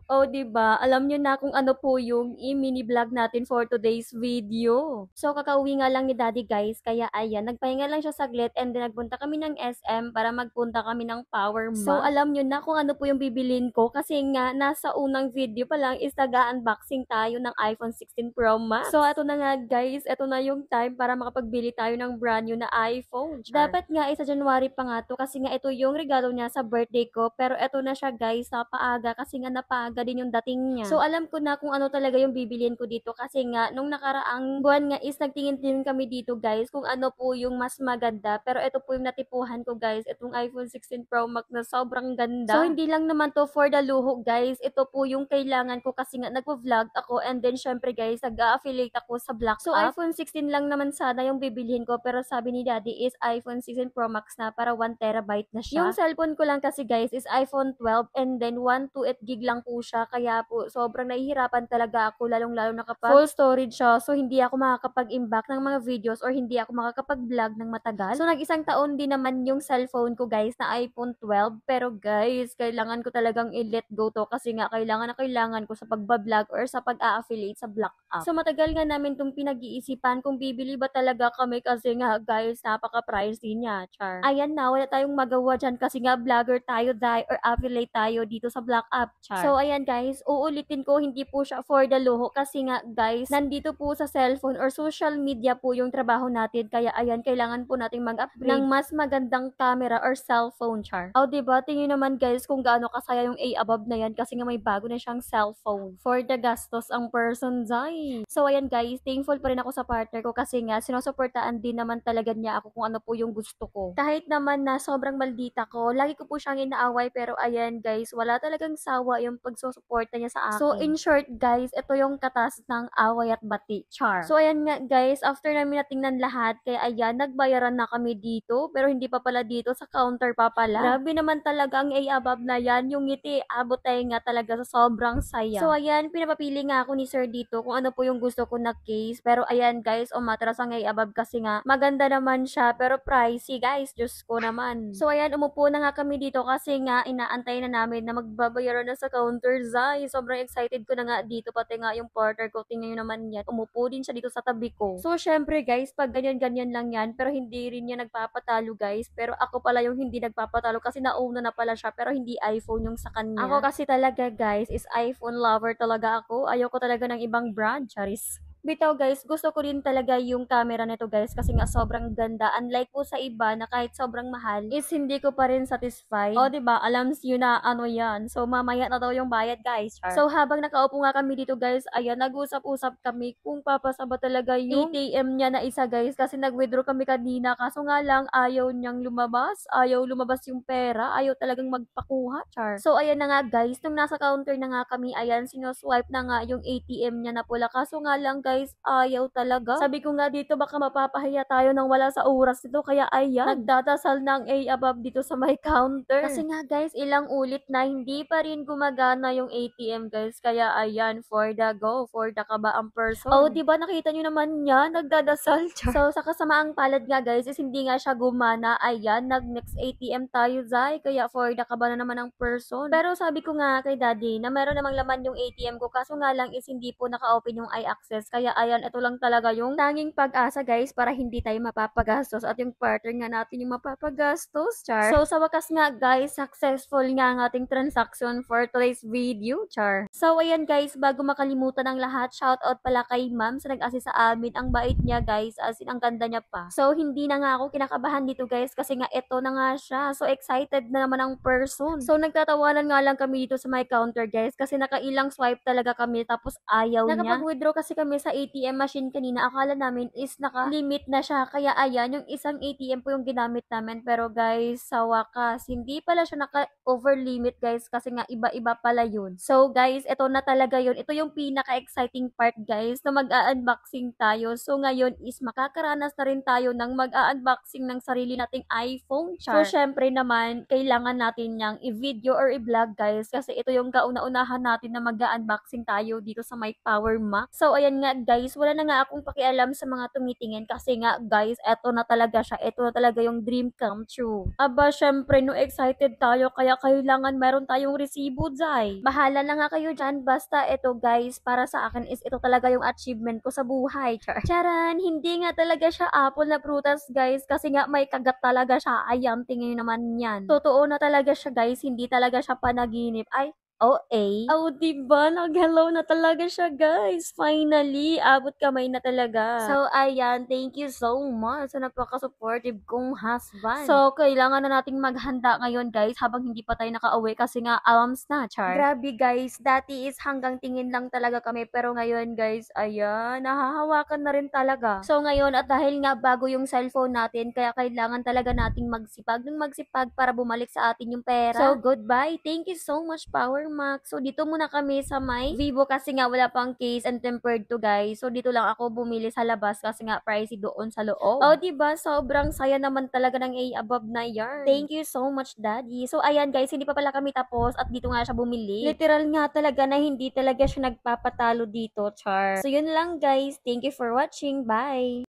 Oh, 'di ba? Alam niyo na kung ano po yung i-mini vlog natin for today's video. So, kakauwi nga lang ni Daddy guys, kaya ayan, nagpahinga lang siya saglit and then nagpunta kami ng SM para magpunta kami ng Power Max. So, alam niyo na kung ano po yung bibilin ko kasi nga nasa unang video pa lang is nag-unboxing tayo ng iPhone 16 Pro Max. So, eto na nga guys, eto na yung time para makapagbili tayo ng brand new na iPhone. Dapat nga sa January pa nga to kasi nga ito yung regalo niya sa birthday ko, pero eto na siya guys, napaaga kasi nga napaaga din yung dating niya. So, alam ko na kung ano talaga yung bibilin ko dito kasi nga, nung nakaraang buwan nga is nagtingin din kami dito guys kung ano po yung mas maganda. Pero ito po yung natipuhan ko guys, itong iPhone 16 Pro Max na sobrang ganda. So, hindi lang naman to for the luho guys, ito po yung kailangan ko kasi nga nagpo-vlog ako and then syempre guys, nag-affiliate ako sa Black So, iPhone 16 lang naman sana yung bibilhin ko pero sabi ni Daddy is iPhone 16 Pro Max na para 1TB na siya. Yung cellphone ko lang kasi guys is iPhone 12 and then 128 gig lang po siya kaya po sobrang nahihirapan talaga ako lalong-lalo na kapag full storage siya so hindi ako makakapag-imbak ng mga videos or hindi ako makakapag-vlog ng matagal. So nag-isang taon din naman yung cellphone ko guys na iPhone 12 pero guys kailangan ko talagang i-let go to kasi nga kailangan na kailangan ko sa pagbablog or sa pag-a-affiliate sa Black App. So matagal nga namin itong pinag-iisipan kung bibili ba talaga kami kasi nga guys napaka-pricey niya. Char. Ayan na wala tayong magawa dyan kasi nga vlogger tayo dahil or affiliate tayo dito sa Black App. Char. So ayan guys, uulitin ko hindi po siya for the luho kasi nga guys, nandito po sa cellphone or social media po yung trabaho natin kaya ayan, kailangan po nating mag-upgrade ng mas magandang camera or cellphone. Char. O diba, tingin naman guys kung gaano kasaya yung A above na yan kasi nga may bago na siyang cellphone. For the gastos ang person dai. So ayan guys, thankful pa rin ako sa partner ko kasi nga sinusuportaan din naman talaga niya ako kung ano po yung gusto ko. Kahit naman na sobrang maldita ko, lagi ko po siyang inaaway pero ayan guys, wala talagang sawa yung pagsusuporta niya sa akin. So in short guys, ito yung katas ng away at bati. Char. So ayan nga guys, after namin natingnan lahat, kaya ayan, nagbayaran na kami dito pero hindi pa pala dito, sa counter pa pala. Grabe naman talaga ang A above na yan, yung ngiti, abot tayo nga talaga sa sobrang saya. So ayan, pinapapili nga ako ni sir dito kung ano po yung gusto ko na case. Pero ayan guys, umatras ang A above kasi nga maganda naman siya pero pricey guys, Diyos ko naman. So ayan, umupo na nga kami dito kasi nga inaantay na namin na magbabayaran na sa counter. Zay, sobrang excited ko na nga dito, pati nga yung partner ko, tingnan nyo naman yan, umupo din siya dito sa tabi ko. So syempre guys, pag ganyan-ganyan lang yan, pero hindi rin niya nagpapatalo guys, pero ako pala yung hindi nagpapatalo kasi nauna na pala siya, pero hindi iPhone yung sa kanya. Ako kasi talaga guys, is iPhone lover talaga ako, ayoko talaga ng ibang brand, charis. Bitaw guys, gusto ko rin talaga yung camera nito guys kasi nga sobrang ganda. Unlike po sa iba na kahit sobrang mahal is hindi ko pa rin satisfied. O diba, alam niyo na ano yan. So mamaya na daw yung bayad guys. Char. So habang nakaupo nga kami dito guys, ayan, nag-usap-usap kami kung papasa ba talaga yung ATM niya na isa guys kasi nag-withdraw kami kanina kaso nga lang ayaw niyang lumabas. Ayaw lumabas yung pera. Ayaw talagang magpakuha. Char. So ayan na nga guys, nung nasa counter na nga kami, ayan, sinuswipe na nga yung ATM niya na pula. Kaso nga lang guys, ayaw talaga. Sabi ko nga dito baka mapapahiya tayo nang wala sa oras dito kaya ayan, nagdadasal ng A above dito sa may counter. Kasi nga guys, ilang ulit na hindi pa rin gumagana yung ATM guys. Kaya ayan, for the go, for the kabaang person. Oh, diba nakita nyo naman niya, nagdadasal. So sa kasamaang palad nga guys, is hindi nga siya gumana. Ayan, nag next ATM tayo zay. Kaya for the kaba na naman ng person. Pero sabi ko nga kay daddy na meron namang laman yung ATM ko kaso nga lang is hindi po naka-open yung iAccess. Kaya ayan, ito lang talaga yung tanging pag-asa guys para hindi tayo mapapagastos at yung partner nga natin yung mapapagastos. Char. So sa wakas nga guys, successful nga ang ating transaction for today's video. Char. So ayan guys, bago makalimutan ang lahat, shoutout pala kay ma'am sa nag-assist sa amin. Ang bait niya guys, as in ang ganda niya pa. So hindi na nga ako kinakabahan dito guys kasi nga ito na nga siya. So excited na naman ang person. So nagtatawanan nga lang kami dito sa my counter guys kasi nakailang swipe talaga kami tapos ayaw niya. Nakapag-withdraw kasi kami sa ATM machine kanina, akala namin is naka-limit na siya. Kaya ayan, yung isang ATM po yung ginamit namin. Pero guys, sa wakas, hindi pala siya naka-over limit guys kasi nga iba-iba pala yun. So guys, ito na talaga yun. Ito yung pinaka-exciting part guys na mag-a-unboxing tayo. So ngayon is makakaranas na rin tayo ng mag-a-unboxing ng sarili nating iPhone. Char. So syempre naman, kailangan natin niyang i-video or i-vlog guys kasi ito yung kauna-unahan natin na mag-a-unboxing tayo dito sa my Power Max. So ayan nga guys, wala na nga akong pakialam sa mga tumitingin kasi nga guys, eto na talaga siya. Eto na talaga yung dream come true. Aba, syempre, no, excited tayo kaya kailangan meron tayong resibo, Jai. Bahala na nga kayo dyan. Basta eto guys, para sa akin is ito talaga yung achievement ko sa buhay. Charan, hindi nga talaga siya apple na prutas guys kasi nga may kagat talaga siya. Ayan, tingin naman yan. Totoo na talaga siya guys, hindi talaga siya panaginip. Ay, OA. Oh, diba? Nag-hello na talaga siya, guys. Finally, abot kamay na talaga. So, ayan, thank you so much sa napaka-supportive kong husband. So, kailangan na nating maghanda ngayon, guys, habang hindi pa tayo nakauwi kasi nga alams na, char. Grabe, guys. Dati is hanggang tingin lang talaga kami, pero ngayon, guys, ayan, nahahawakan na rin talaga. So, ngayon, at dahil nga bago yung cellphone natin, kaya kailangan talaga nating magsipag ng magsipag para bumalik sa atin yung pera. So, goodbye. Thank you so much, Power Max. So, dito muna kami sa may Vivo kasi nga wala pang case and tempered to, guys. So, dito lang ako bumili sa labas kasi nga pricey doon sa loob. Oh, diba? Sobrang saya naman talaga ng A above na yarn. Thank you so much, Daddy. So, ayan, guys, hindi pa pala kami tapos at dito nga siya bumili. Literal nga talaga na hindi talaga siya nagpapatalo dito, char. So, yun lang, guys. Thank you for watching. Bye!